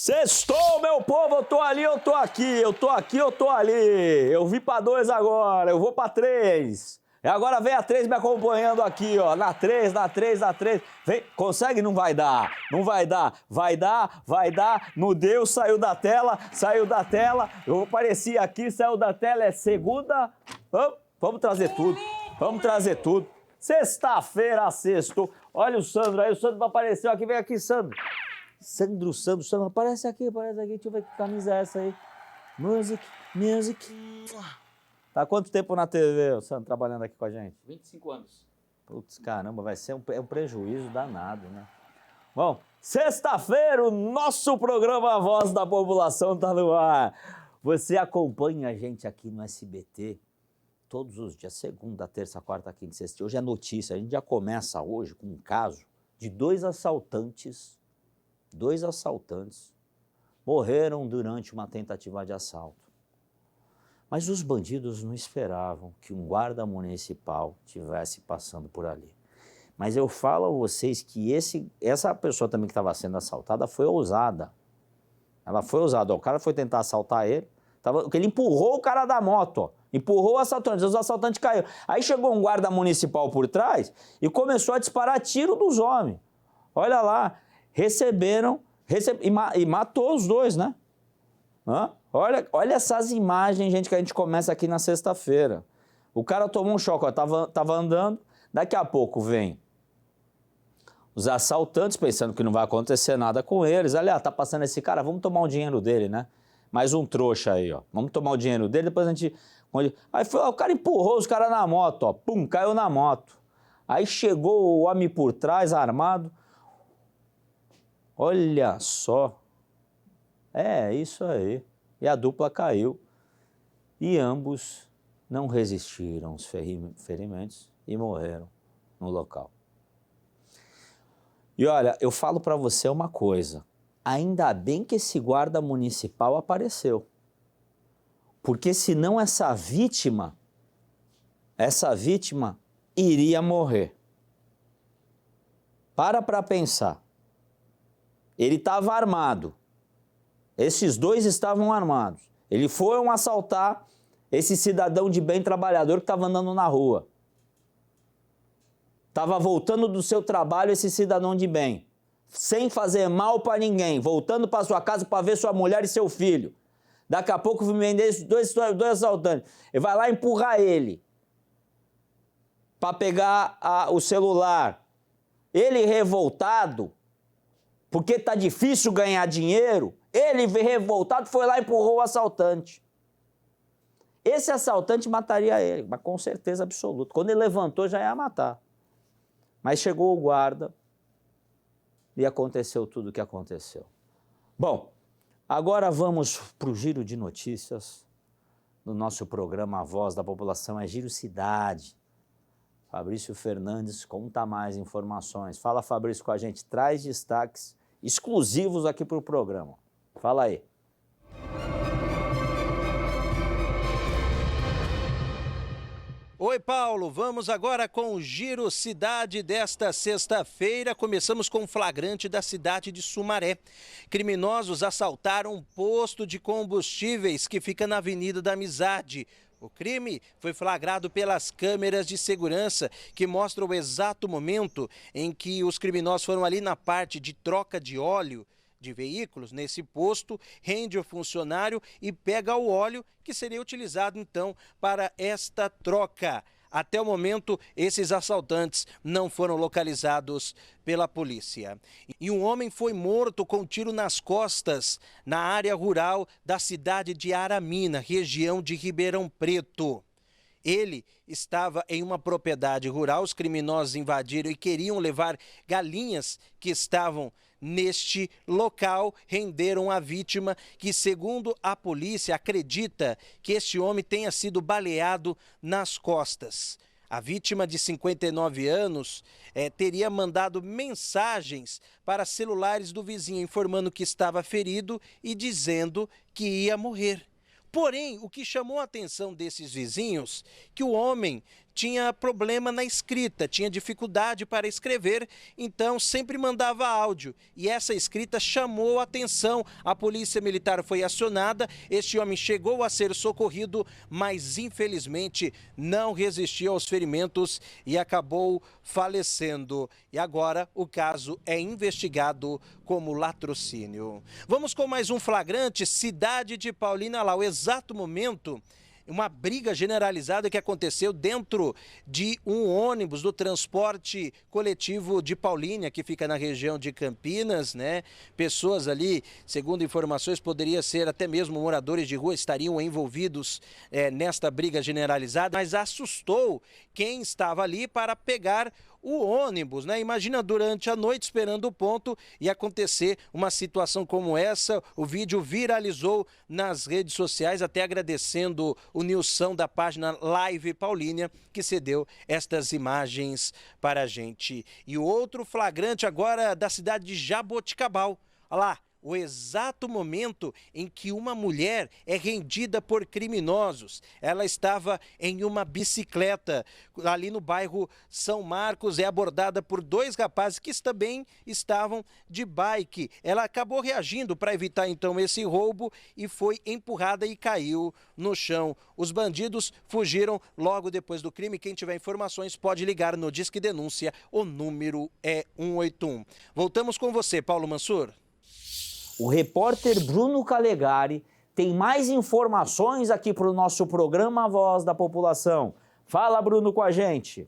Sextou, meu povo, eu tô ali, eu tô aqui, eu tô aqui, eu tô ali. Eu vi pra 2 agora, eu vou pra 3. E agora vem a 3 me acompanhando aqui, ó, na 3. Vem, consegue? Não vai dar, não vai dar, vai dar, não deu, saiu da tela, eu apareci aqui, saiu da tela, é segunda. Vamos trazer tudo. Sexta-feira, sextou. Olha o Sandro aí, o Sandro apareceu aqui, vem aqui, Sandro, aparece aqui, deixa eu ver que camisa é essa aí. Music. Tá há quanto tempo na TV, Sandro, trabalhando aqui com a gente? 25 anos. Putz, caramba, vai ser um prejuízo danado, né? Bom, sexta-feira, o nosso programa A Voz da População tá no ar. Você acompanha a gente aqui no SBT todos os dias, segunda, terça, quarta, quinta, sexta. Hoje é notícia, a gente já começa hoje com um caso de 2 assaltantes morreram durante uma tentativa de assalto. Mas os bandidos não esperavam que um guarda municipal estivesse passando por ali. Mas eu falo a vocês que essa pessoa também que estava sendo assaltada foi ousada. Ela foi ousada. O cara foi tentar assaltar ele, ele empurrou o cara da moto, ó. Empurrou o assaltante, os assaltantes caíram. Aí chegou um guarda municipal por trás e começou a disparar tiro dos homens. Olha lá. E matou os 2, né? Olha essas imagens, gente, que a gente começa aqui na sexta-feira. O cara tomou um choque, ó, tava andando, daqui a pouco vem os assaltantes pensando que não vai acontecer nada com eles. Aliás, tá passando esse cara, vamos tomar o dinheiro dele, né? Mais um trouxa aí, ó. Vamos tomar o dinheiro dele, depois a gente... Aí o cara empurrou os caras na moto, ó. Pum, caiu na moto. Aí chegou o homem por trás, armado. Olha só, é isso aí, e a dupla caiu, e ambos não resistiram aos ferimentos e morreram no local. E olha, eu falo para você uma coisa, ainda bem que esse guarda municipal apareceu, porque senão essa vítima iria morrer. Para pensar. Ele estava armado, esses 2 estavam armados. Eles foram assaltar esse cidadão de bem trabalhador que estava andando na rua. Estava voltando do seu trabalho esse cidadão de bem, sem fazer mal para ninguém, voltando para sua casa para ver sua mulher e seu filho. Daqui a pouco vem esses dois assaltantes. Ele vai lá empurrar ele para pegar o celular. Ele revoltado, porque tá difícil ganhar dinheiro, ele revoltado foi lá e empurrou o assaltante. Esse assaltante mataria ele, mas com certeza absoluta. Quando ele levantou, já ia matar. Mas chegou o guarda e aconteceu tudo o que aconteceu. Bom, agora vamos para o giro de notícias do nosso programa A Voz da População, é Giro Cidade. Fabrício Fernandes conta mais informações. Fala, Fabrício, com a gente, traz destaques exclusivos aqui para o programa. Fala aí. Oi, Paulo, vamos agora com o Giro Cidade desta sexta-feira. Começamos com o flagrante da cidade de Sumaré. Criminosos assaltaram um posto de combustíveis que fica na Avenida da Amizade. O crime foi flagrado pelas câmeras de segurança que mostram o exato momento em que os criminosos foram ali na parte de troca de óleo de veículos, nesse posto, rende o funcionário e pega o óleo que seria utilizado então para esta troca. Até o momento, esses assaltantes não foram localizados pela polícia. E um homem foi morto com um tiro nas costas na área rural da cidade de Aramina, região de Ribeirão Preto. Ele estava em uma propriedade rural, os criminosos invadiram e queriam levar galinhas que estavam neste local, renderam a vítima, que segundo a polícia acredita que este homem tenha sido baleado nas costas. A vítima de 59 anos teria mandado mensagens para celulares do vizinho informando que estava ferido e dizendo que ia morrer. Porém, o que chamou a atenção desses vizinhos, que o homem tinha problema na escrita, tinha dificuldade para escrever, então sempre mandava áudio. E essa escrita chamou a atenção. A polícia militar foi acionada, este homem chegou a ser socorrido, mas infelizmente não resistiu aos ferimentos e acabou falecendo. E agora o caso é investigado como latrocínio. Vamos com mais um flagrante, cidade de Paulínia, lá, o exato momento. Uma briga generalizada que aconteceu dentro de um ônibus do transporte coletivo de Paulínia, que fica na região de Campinas, né? Pessoas ali, segundo informações, poderia ser até mesmo moradores de rua, estariam envolvidos nesta briga generalizada, mas assustou quem estava ali para pegar o ônibus, né? Imagina durante a noite esperando o ponto e acontecer uma situação como essa. O vídeo viralizou nas redes sociais, até agradecendo o Nilson da página Live Paulínia, que cedeu estas imagens para a gente. E o outro flagrante agora da cidade de Jaboticabal. Olha lá. O exato momento em que uma mulher é rendida por criminosos. Ela estava em uma bicicleta ali no bairro São Marcos, é abordada por dois rapazes que também estavam de bike. Ela acabou reagindo para evitar então esse roubo e foi empurrada e caiu no chão. Os bandidos fugiram logo depois do crime. Quem tiver informações pode ligar no Disque Denúncia, o número é 181. Voltamos com você, Paulo Mansur. O repórter Bruno Calegari tem mais informações aqui para o nosso programa Voz da População. Fala, Bruno, com a gente.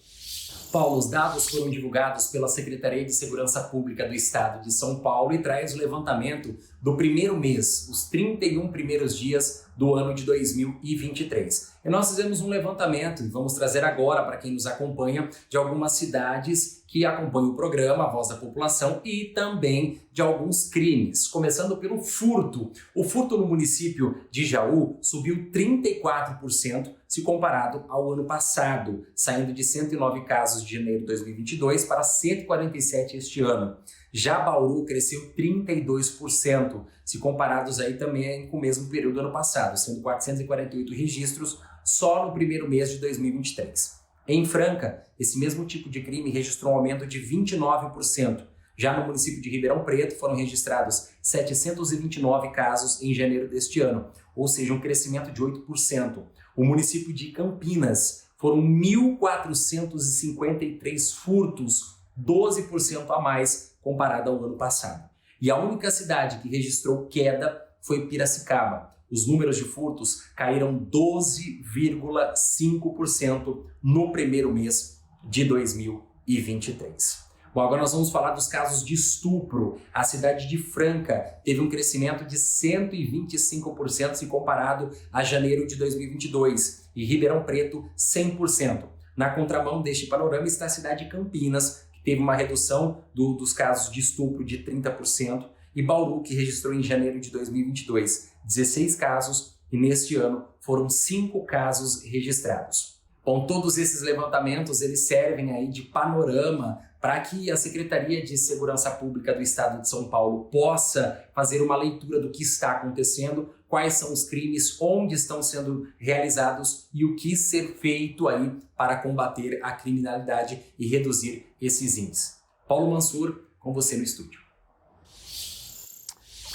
Paulo, os dados foram divulgados pela Secretaria de Segurança Pública do Estado de São Paulo e traz o levantamento do primeiro mês, os 31 primeiros dias do ano de 2023. E nós fizemos um levantamento e vamos trazer agora para quem nos acompanha de algumas cidades que acompanham o programa A Voz da População e também de alguns crimes, começando pelo furto. O furto no município de Jaú subiu 34% se comparado ao ano passado, saindo de 109 casos de janeiro de 2022 para 147 este ano. Já Bauru cresceu 32%, se comparados aí também com o mesmo período do ano passado, sendo 448 registros só no primeiro mês de 2023. Em Franca, esse mesmo tipo de crime registrou um aumento de 29%. Já no município de Ribeirão Preto foram registrados 729 casos em janeiro deste ano, ou seja, um crescimento de 8%. O município de Campinas foram 1.453 furtos, 12% a mais comparado ao ano passado. E a única cidade que registrou queda foi Piracicaba. Os números de furtos caíram 12,5% no primeiro mês de 2023. Bom, agora nós vamos falar dos casos de estupro. A cidade de Franca teve um crescimento de 125% se comparado a janeiro de 2022 e Ribeirão Preto 100%. Na contramão deste panorama está a cidade de Campinas, que teve uma redução dos casos de estupro de 30%, e Bauru, que registrou em janeiro de 2022 16 casos e neste ano foram 5 casos registrados. Bom, todos esses levantamentos eles servem aí de panorama para que a Secretaria de Segurança Pública do Estado de São Paulo possa fazer uma leitura do que está acontecendo, quais são os crimes, onde estão sendo realizados e o que ser feito aí para combater a criminalidade e reduzir esses índices. Paulo Mansur, com você no estúdio.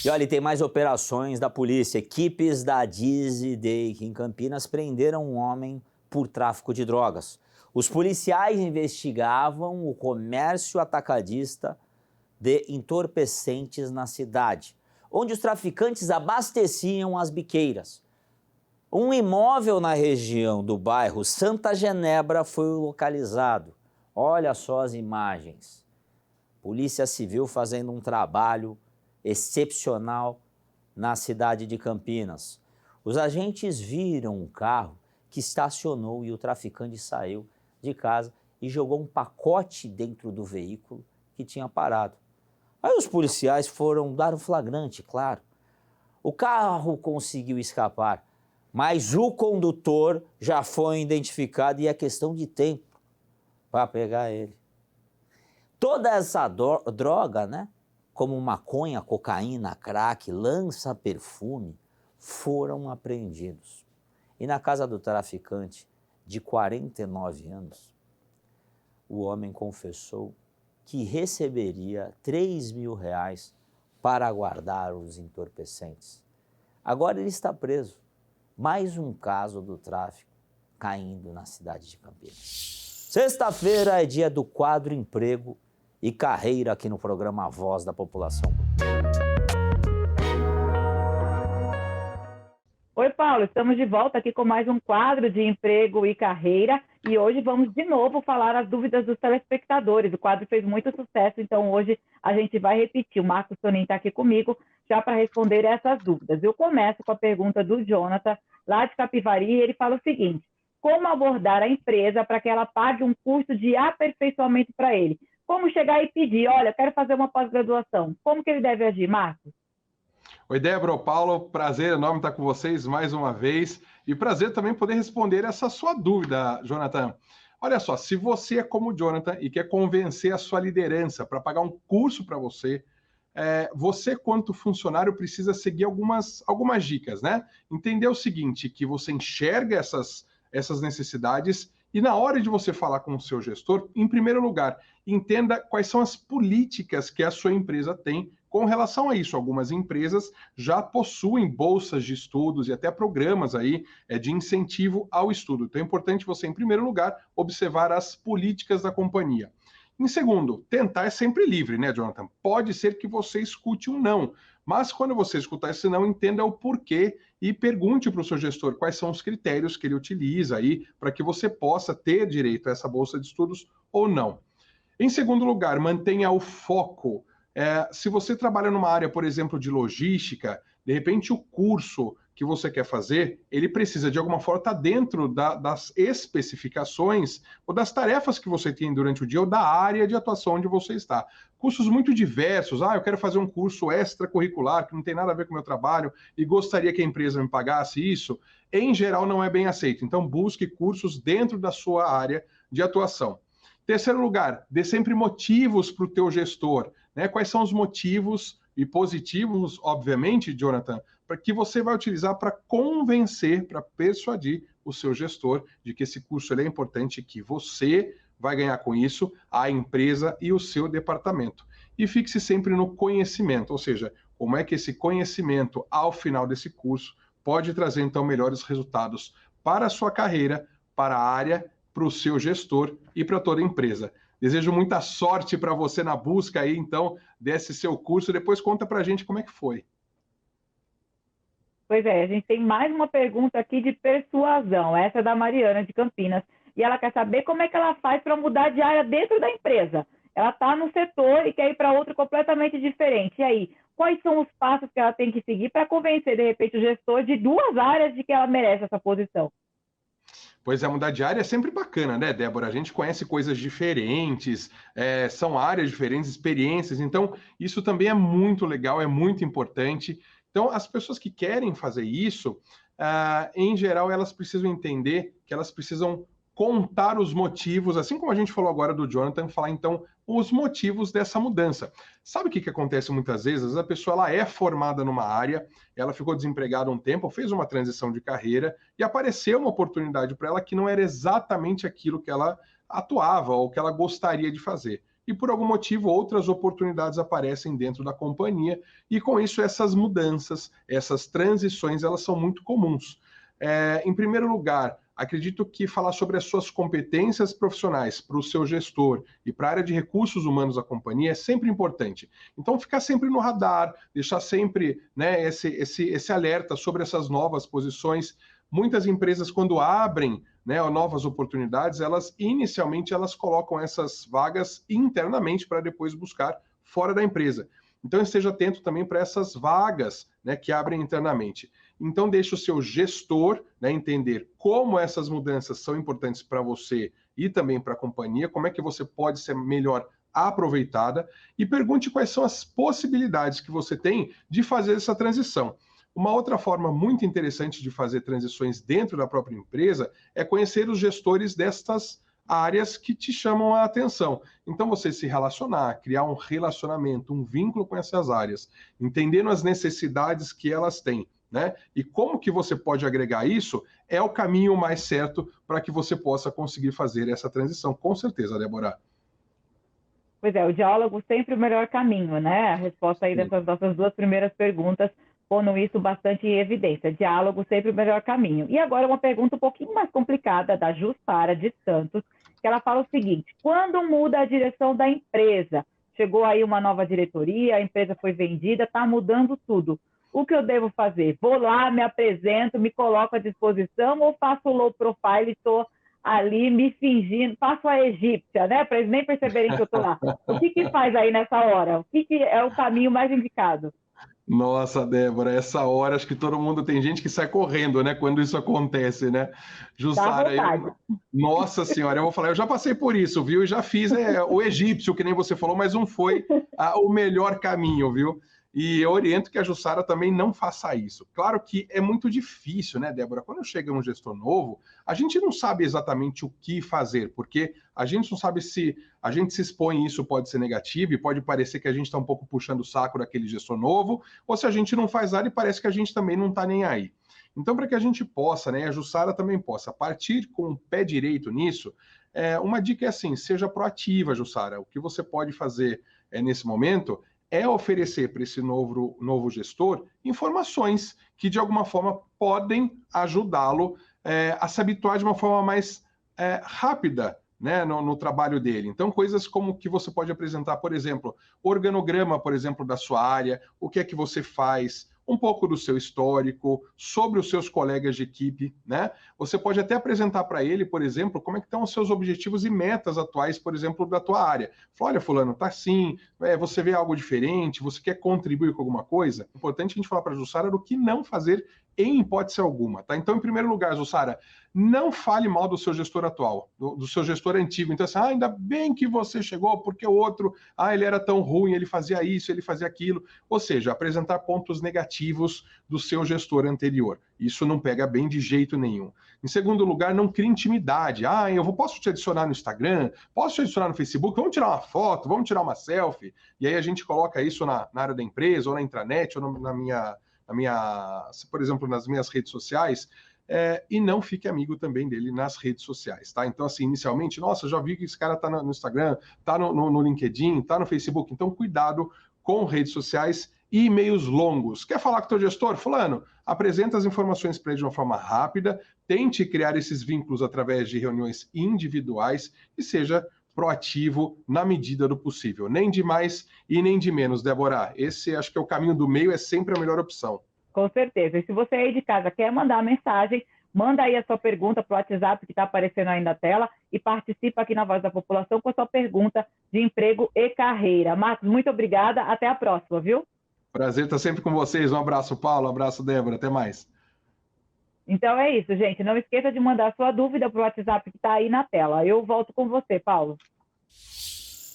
E olha, tem mais operações da polícia. Equipes da Dizzy Day em Campinas prenderam um homem por tráfico de drogas. Os policiais investigavam o comércio atacadista de entorpecentes na cidade, onde os traficantes abasteciam as biqueiras. Um imóvel na região do bairro Santa Genebra foi localizado. Olha só as imagens. Polícia Civil fazendo um trabalho excepcional na cidade de Campinas. Os agentes viram um carro que estacionou e o traficante saiu de casa e jogou um pacote dentro do veículo que tinha parado. Aí os policiais foram dar um flagrante, claro. O carro conseguiu escapar, mas o condutor já foi identificado e é questão de tempo para pegar ele. Toda essa droga, né? Como maconha, cocaína, crack, lança-perfume, foram apreendidos. E na casa do traficante, de 49 anos, o homem confessou que receberia R$3.000 para guardar os entorpecentes. Agora ele está preso. Mais um caso do tráfico caindo na cidade de Campinas. Sexta-feira é dia do quadro Emprego e Carreira aqui no programa A Voz da População. Oi, Paulo, estamos de volta aqui com mais um quadro de Emprego e Carreira e hoje vamos de novo falar as dúvidas dos telespectadores. O quadro fez muito sucesso, então hoje a gente vai repetir. O Marcos Tonin está aqui comigo já para responder essas dúvidas. Eu começo com a pergunta do Jonathan, lá de Capivari, e ele fala o seguinte: como abordar a empresa para que ela pague um curso de aperfeiçoamento para ele? Como chegar e pedir, olha, quero fazer uma pós-graduação? Como que ele deve agir, Marcos? Oi, Débora, Paulo, prazer enorme estar com vocês mais uma vez e prazer também poder responder essa sua dúvida, Jonathan. Olha só, se você é como o Jonathan e quer convencer a sua liderança para pagar um curso para você, você, quanto funcionário, precisa seguir algumas dicas, né? Entender o seguinte, que você enxerga essas necessidades e na hora de você falar com o seu gestor, em primeiro lugar, entenda quais são as políticas que a sua empresa tem com relação a isso. Algumas empresas já possuem bolsas de estudos e até programas aí de incentivo ao estudo. Então é importante você, em primeiro lugar, observar as políticas da companhia. Em segundo, tentar é sempre livre, né, Jonathan? Pode ser que você escute um não, mas quando você escutar esse não, entenda o porquê e pergunte para o seu gestor quais são os critérios que ele utiliza aí para que você possa ter direito a essa bolsa de estudos ou não. Em segundo lugar, mantenha o foco. Se você trabalha numa área, por exemplo, de logística, de repente o curso que você quer fazer, ele precisa de alguma forma estar dentro das especificações ou das tarefas que você tem durante o dia ou da área de atuação onde você está. Cursos muito diversos, eu quero fazer um curso extracurricular que não tem nada a ver com o meu trabalho e gostaria que a empresa me pagasse isso, em geral não é bem aceito. Então busque cursos dentro da sua área de atuação. Terceiro lugar, dê sempre motivos para o teu gestor, né? Quais são os motivos e positivos, obviamente, Jonathan, para que você vai utilizar para convencer, para persuadir o seu gestor de que esse curso é importante, que você vai ganhar com isso, a empresa e o seu departamento. E fixe sempre no conhecimento, ou seja, como é que esse conhecimento, ao final desse curso, pode trazer, então, melhores resultados para a sua carreira, para a área, para o seu gestor e para toda a empresa. Desejo muita sorte para você na busca aí, então, desse seu curso. Depois conta para a gente como é que foi. Pois é, a gente tem mais uma pergunta aqui de persuasão. Essa é da Mariana, de Campinas. E ela quer saber como é que ela faz para mudar de área dentro da empresa. Ela está no setor e quer ir para outro completamente diferente. E aí, quais são os passos que ela tem que seguir para convencer, de repente, o gestor de duas áreas de que ela merece essa posição? Pois é, mudar de área é sempre bacana, né, Débora? A gente conhece coisas diferentes, são áreas diferentes, experiências, então isso também é muito legal, é muito importante. Então, as pessoas que querem fazer isso, em geral, elas precisam entender que elas precisam contar os motivos, assim como a gente falou agora do Jonathan, falar então os motivos dessa mudança. Sabe o que acontece muitas vezes? A pessoa ela é formada numa área, ela ficou desempregada um tempo, fez uma transição de carreira e apareceu uma oportunidade para ela que não era exatamente aquilo que ela atuava ou que ela gostaria de fazer. E por algum motivo outras oportunidades aparecem dentro da companhia e com isso essas mudanças, essas transições, elas são muito comuns. Em primeiro lugar, acredito que falar sobre as suas competências profissionais para o seu gestor e para a área de recursos humanos da companhia é sempre importante. Então, ficar sempre no radar, deixar sempre, né, esse alerta sobre essas novas posições. Muitas empresas, quando abrem, né, novas oportunidades, inicialmente elas colocam essas vagas internamente para depois buscar fora da empresa. Então, esteja atento também para essas vagas, né, que abrem internamente. Então, deixe o seu gestor, né, entender como essas mudanças são importantes para você e também para a companhia, como é que você pode ser melhor aproveitada e pergunte quais são as possibilidades que você tem de fazer essa transição. Uma outra forma muito interessante de fazer transições dentro da própria empresa é conhecer os gestores destas áreas que te chamam a atenção. Então, você se relacionar, criar um relacionamento, um vínculo com essas áreas, entendendo as necessidades que elas têm né? E como que você pode agregar isso é o caminho mais certo para que você possa conseguir fazer essa transição. Com certeza, Débora. Pois é, o diálogo sempre o melhor caminho, né? A resposta aí dessas nossas duas primeiras perguntas pondo isso bastante em evidência. Diálogo sempre o melhor caminho. E agora uma pergunta um pouquinho mais complicada da Jussara de Santos, que ela fala o seguinte: quando muda a direção da empresa? Chegou aí uma nova diretoria, a empresa foi vendida, está mudando tudo. O que eu devo fazer? Vou lá, me apresento, me coloco à disposição ou faço o low profile e estou ali me fingindo, faço a egípcia, né? Para eles nem perceberem que eu estou lá. O que faz aí nessa hora? O que é o caminho mais indicado? Nossa, Débora, essa hora acho que todo mundo tem gente que sai correndo, né? Quando isso acontece, né? Jussara, nossa senhora, eu vou falar, eu já passei por isso, viu? E já fiz o egípcio, que nem você falou, mas não foi o melhor caminho, viu? E eu oriento que a Jussara também não faça isso. Claro que é muito difícil, né, Débora? Quando chega um gestor novo, a gente não sabe exatamente o que fazer, porque a gente não sabe se a gente se expõe, isso pode ser negativo e pode parecer que a gente está um pouco puxando o saco daquele gestor novo, ou se a gente não faz nada e parece que a gente também não está nem aí. Então, para que a gente possa, né, a Jussara também possa partir com o pé direito nisso, uma dica é assim: seja proativa, Jussara. O que você pode fazer nesse momento é oferecer para esse novo gestor informações que, de alguma forma, podem ajudá-lo a se habituar de uma forma mais rápida, né, no trabalho dele. Então, coisas como que você pode apresentar, por exemplo, organograma, por exemplo, da sua área, o que é que você faz, um pouco do seu histórico, sobre os seus colegas de equipe, né? Você pode até apresentar para ele, por exemplo, como é que estão os seus objetivos e metas atuais, por exemplo, da tua área. Fala: olha, fulano, tá assim, você vê algo diferente, você quer contribuir com alguma coisa? É importante a gente falar para a Jussara do que não fazer em hipótese alguma, tá? Então, em primeiro lugar, Jussara, não fale mal do seu gestor atual, do seu gestor antigo. Então, assim, ainda bem que você chegou, porque o outro, ele era tão ruim, ele fazia isso, ele fazia aquilo. Ou seja, apresentar pontos negativos do seu gestor anterior. Isso não pega bem de jeito nenhum. Em segundo lugar, não crie intimidade. Posso te adicionar no Instagram? Posso te adicionar no Facebook? Vamos tirar uma foto? Vamos tirar uma selfie? E aí a gente coloca isso na área da empresa, ou na intranet, ou por exemplo, nas minhas redes sociais. E não fique amigo também dele nas redes sociais, tá? Então, assim, inicialmente, nossa, já vi que esse cara tá no Instagram, tá no LinkedIn, tá no Facebook. Então, cuidado com redes sociais e e-mails longos. Quer falar com o teu gestor? Fulano, apresenta as informações para ele de uma forma rápida, tente criar esses vínculos através de reuniões individuais e seja proativo na medida do possível. Nem de mais e nem de menos, Débora. Esse, acho que é o caminho do meio, é sempre a melhor opção. Com certeza. E se você aí de casa quer mandar uma mensagem, manda aí a sua pergunta para o WhatsApp que está aparecendo aí na tela e participa aqui na Voz da População com a sua pergunta de emprego e carreira. Marcos, muito obrigada. Até a próxima, viu? Prazer estar sempre com vocês. Um abraço, Paulo. Um abraço, Débora. Até mais. Então é isso, gente. Não esqueça de mandar a sua dúvida para o WhatsApp que está aí na tela. Eu volto com você, Paulo.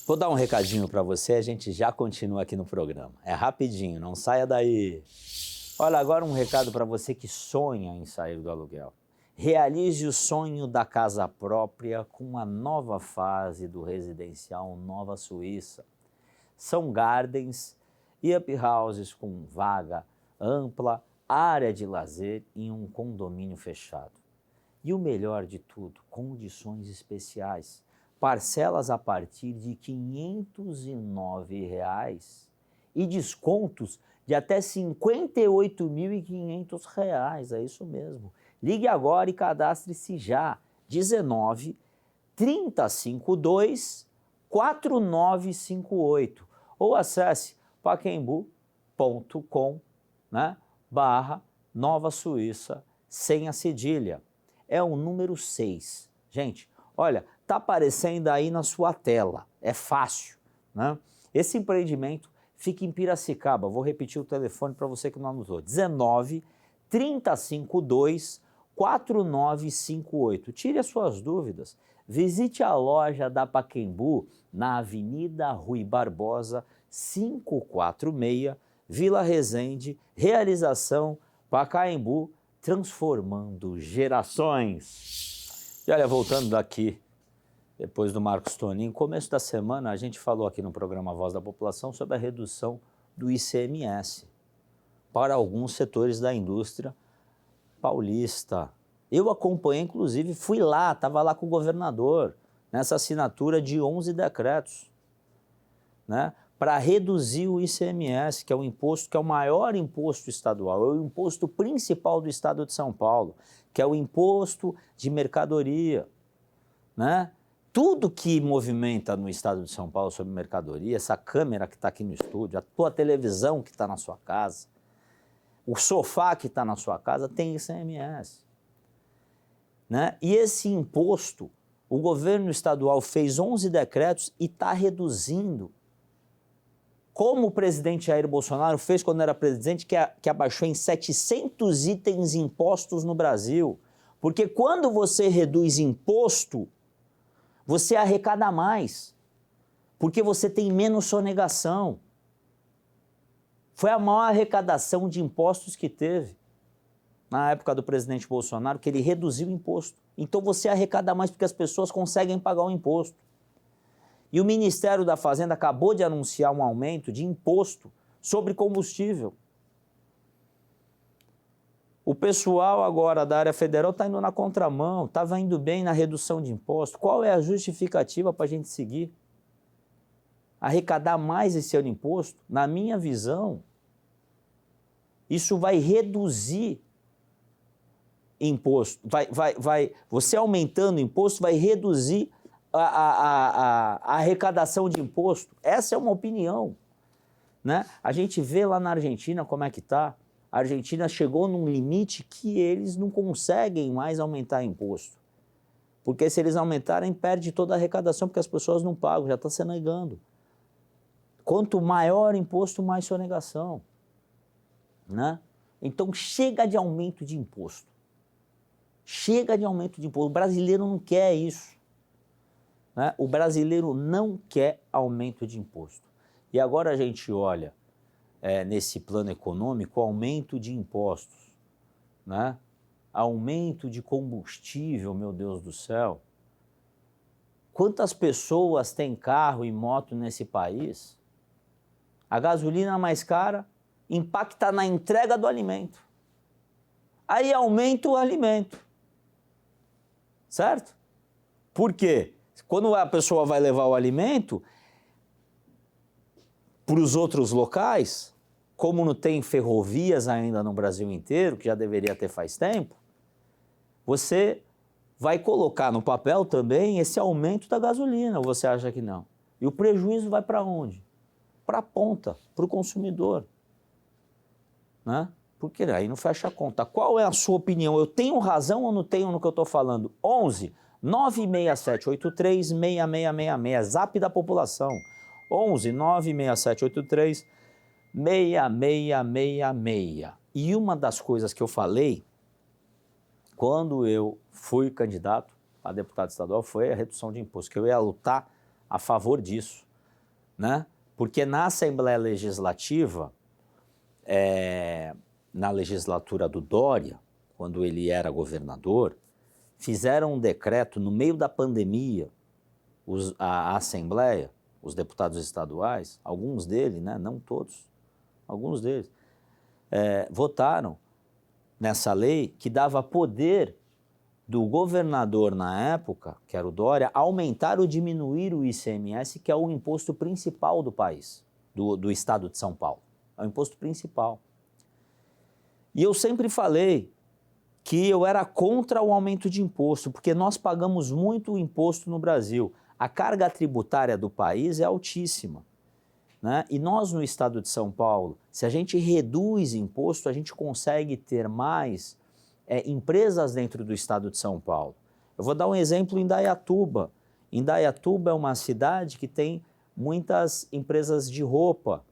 Vou dar um recadinho para você, a gente já continua aqui no programa. É rapidinho, não saia daí. Olha, agora um recado para você que sonha em sair do aluguel. Realize o sonho da casa própria com a nova fase do residencial Nova Suíça. São gardens e up houses com vaga ampla, área de lazer e um condomínio fechado. E o melhor de tudo, condições especiais. Parcelas a partir de R$ 509 e descontos de até R$ 58.500, é isso mesmo. Ligue agora e cadastre-se já, 19 3052 4958 ou acesse pacaembu.com, né, /Nova Suíça, sem a cedilha. É o número 6. Gente, olha, tá aparecendo aí na sua tela, é fácil, né? Esse empreendimento fica em Piracicaba, vou repetir o telefone para você que não anotou, 19 3052 4958. Tire as suas dúvidas, visite a loja da Pacaembu na Avenida Rui Barbosa, 546, Vila Resende, realização Pacaembu, transformando gerações. E olha, voltando daqui, depois do Marcos Toninho, começo da semana a gente falou aqui no programa Voz da População sobre a redução do ICMS. para alguns setores da indústria paulista. Eu acompanhei, inclusive, fui lá, estava lá com o governador, nessa assinatura de 11 decretos, né, para reduzir o ICMS, que é o imposto, que é o maior imposto estadual, é o imposto principal do estado de São Paulo, que é o imposto de mercadoria, né? Tudo que movimenta no estado de São Paulo sobre mercadoria, essa câmera que está aqui no estúdio, a tua televisão que está na sua casa, o sofá que está na sua casa tem ICMS, né? E esse imposto, o governo estadual fez 11 decretos e está reduzindo, como o presidente Jair Bolsonaro fez quando era presidente, que abaixou em 700 itens impostos no Brasil. Porque quando você reduz imposto, você arrecada mais, porque você tem menos sonegação. Foi a maior arrecadação de impostos que teve na época do presidente Bolsonaro, que ele reduziu o imposto. Então você arrecada mais porque as pessoas conseguem pagar o imposto. E o Ministério da Fazenda acabou de anunciar um aumento de imposto sobre combustível. O pessoal agora da área federal está indo na contramão, estava indo bem na redução de imposto. Qual é a justificativa para a gente seguir? Arrecadar mais esse ano imposto? Na minha visão, isso vai reduzir imposto. Você aumentando o imposto vai reduzir a arrecadação de imposto. Essa é uma opinião, né? A gente vê lá na Argentina como é que está. A Argentina chegou num limite que eles não conseguem mais aumentar imposto. Porque se eles aumentarem, perde toda a arrecadação, porque as pessoas não pagam, já está sonegando. Quanto maior imposto, mais sonegação, né? Então chega de aumento de imposto. Chega de aumento de imposto. O brasileiro não quer isso, né? O brasileiro não quer aumento de imposto. E agora a gente olha nesse plano econômico, aumento de impostos, né? Aumento de combustível, meu Deus do céu. Quantas pessoas têm carro e moto nesse país? A gasolina mais cara impacta na entrega do alimento. Aí aumenta o alimento, certo? Por quê? Quando a pessoa vai levar o alimento para os outros locais, como não tem ferrovias ainda no Brasil inteiro, que já deveria ter faz tempo, você vai colocar no papel também esse aumento da gasolina, ou você acha que não? E o prejuízo vai para onde? Para a ponta, para o consumidor, né? Porque aí não fecha a conta. Qual é a sua opinião? Eu tenho razão ou não tenho no que eu estou falando? 11 96783 6666, zap da população. 11 96783 6666. E uma das coisas que eu falei quando eu fui candidato a deputado estadual foi a redução de imposto, que eu ia lutar a favor disso, né? Porque na Assembleia Legislativa, na legislatura do Dória, quando ele era governador, fizeram um decreto no meio da pandemia, a Assembleia, os deputados estaduais, alguns deles, né, não todos, alguns deles, votaram nessa lei que dava poder do governador na época, que era o Dória, aumentar ou diminuir o ICMS, que é o imposto principal do país, do estado de São Paulo. É o imposto principal. E eu sempre falei que eu era contra o aumento de imposto, porque nós pagamos muito imposto no Brasil. A carga tributária do país é altíssima, né? E nós no estado de São Paulo, se a gente reduz imposto, a gente consegue ter mais empresas dentro do estado de São Paulo. Eu vou dar um exemplo em Indaiatuba. Indaiatuba é uma cidade que tem muitas empresas de roupa.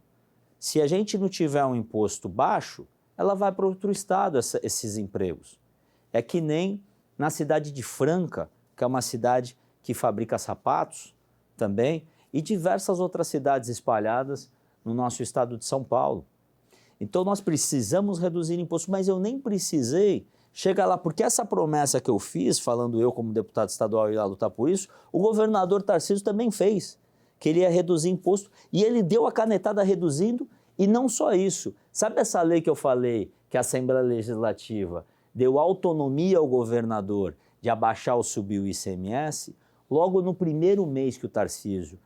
Se a gente não tiver um imposto baixo, ela vai para outro estado, esses empregos. É que nem na cidade de Franca, que é uma cidade que fabrica sapatos também, e diversas outras cidades espalhadas no nosso estado de São Paulo. Então nós precisamos reduzir imposto, mas eu nem precisei chegar lá, porque essa promessa que eu fiz, falando eu como deputado estadual ia lutar por isso, o governador Tarcísio também fez, que ele ia reduzir imposto, e ele deu a canetada reduzindo, e não só isso, Sabe essa lei que eu falei, que a Assembleia Legislativa deu autonomia ao governador de abaixar ou subir o ICMS? Logo no primeiro mês que o Tarcísio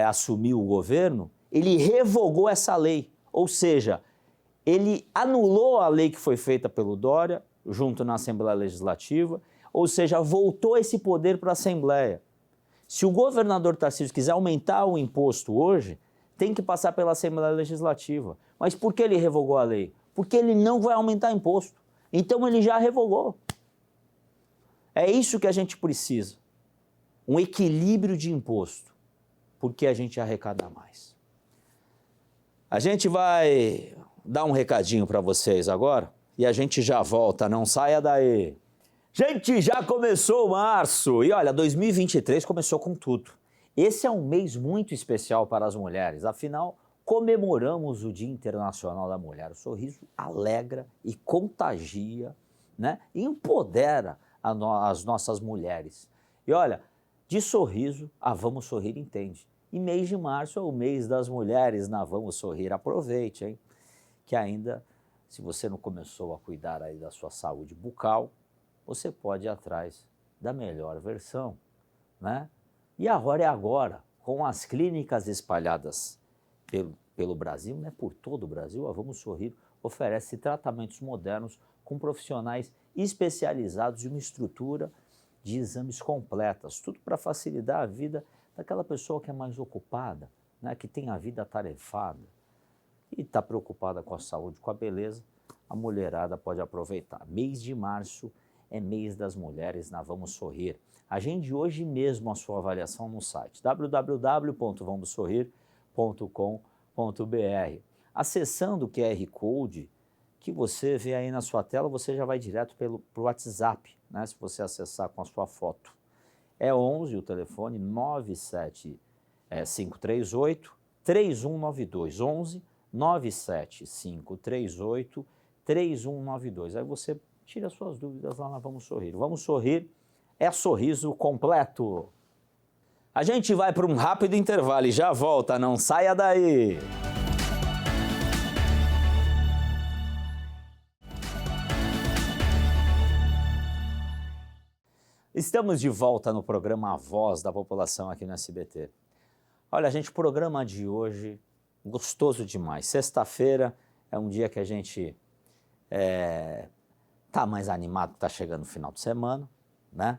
assumiu o governo, ele revogou essa lei, ou seja, ele anulou a lei que foi feita pelo Dória, junto na Assembleia Legislativa, ou seja, voltou esse poder para a Assembleia. Se o governador Tarcísio quiser aumentar o imposto hoje, tem que passar pela Assembleia Legislativa. Mas por que ele revogou a lei? Porque ele não vai aumentar imposto. Então ele já revogou. É isso que a gente precisa. Um equilíbrio de imposto, porque a gente arrecada mais. A gente vai dar um recadinho para vocês agora e a gente já volta, não saia daí. Gente, já começou março e olha, 2023 começou com tudo. Esse é um mês muito especial para as mulheres, afinal, comemoramos o Dia Internacional da Mulher. O sorriso alegra e contagia, né? E empodera as nossas mulheres. E olha, de sorriso, a Vamos Sorrir entende. E mês de março é o mês das mulheres na Vamos Sorrir. Aproveite, hein? Que ainda, se você não começou a cuidar aí da sua saúde bucal, você pode ir atrás da melhor versão, né? E a hora é agora, com as clínicas espalhadas pelo Brasil, né? Por todo o Brasil, a Vamos Sorrir oferece tratamentos modernos com profissionais especializados e uma estrutura de exames completas, tudo para facilitar a vida daquela pessoa que é mais ocupada, né? Que tem a vida atarefada e está preocupada com a saúde, com a beleza. A mulherada pode aproveitar. Mês de março é mês das mulheres na Vamos Sorrir. Agende hoje mesmo a sua avaliação no site www.vamossorrir.com.br. Acessando o QR Code que você vê aí na sua tela, você já vai direto para o WhatsApp, né? Se você acessar com a sua foto. É 11 o telefone 97538-3192. 11 97538-3192. Aí você tira suas dúvidas lá na Vamos Sorrir. Vamos Sorrir é sorriso completo. A gente vai para um rápido intervalo e já volta, não saia daí! Estamos de volta no programa A Voz da População aqui no SBT. Olha, gente, o programa de hoje, gostoso demais. Sexta-feira é um dia que a gente tá mais animado, tá chegando o final de semana, né?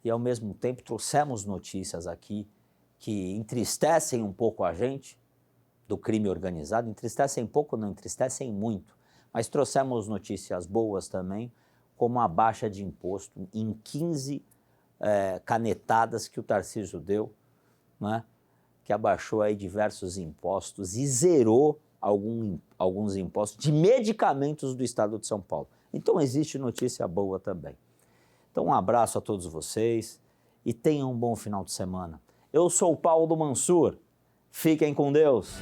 E ao mesmo tempo trouxemos notícias aqui que entristecem um pouco a gente do crime organizado. Entristecem pouco, não entristecem muito. Mas trouxemos notícias boas também, como a baixa de imposto em 15 canetadas que o Tarcísio deu, né? Que abaixou aí diversos impostos e zerou alguns impostos de medicamentos do estado de São Paulo. Então existe notícia boa também. Então um abraço a todos vocês e tenham um bom final de semana. Eu sou o Paulo Mansur. Fiquem com Deus.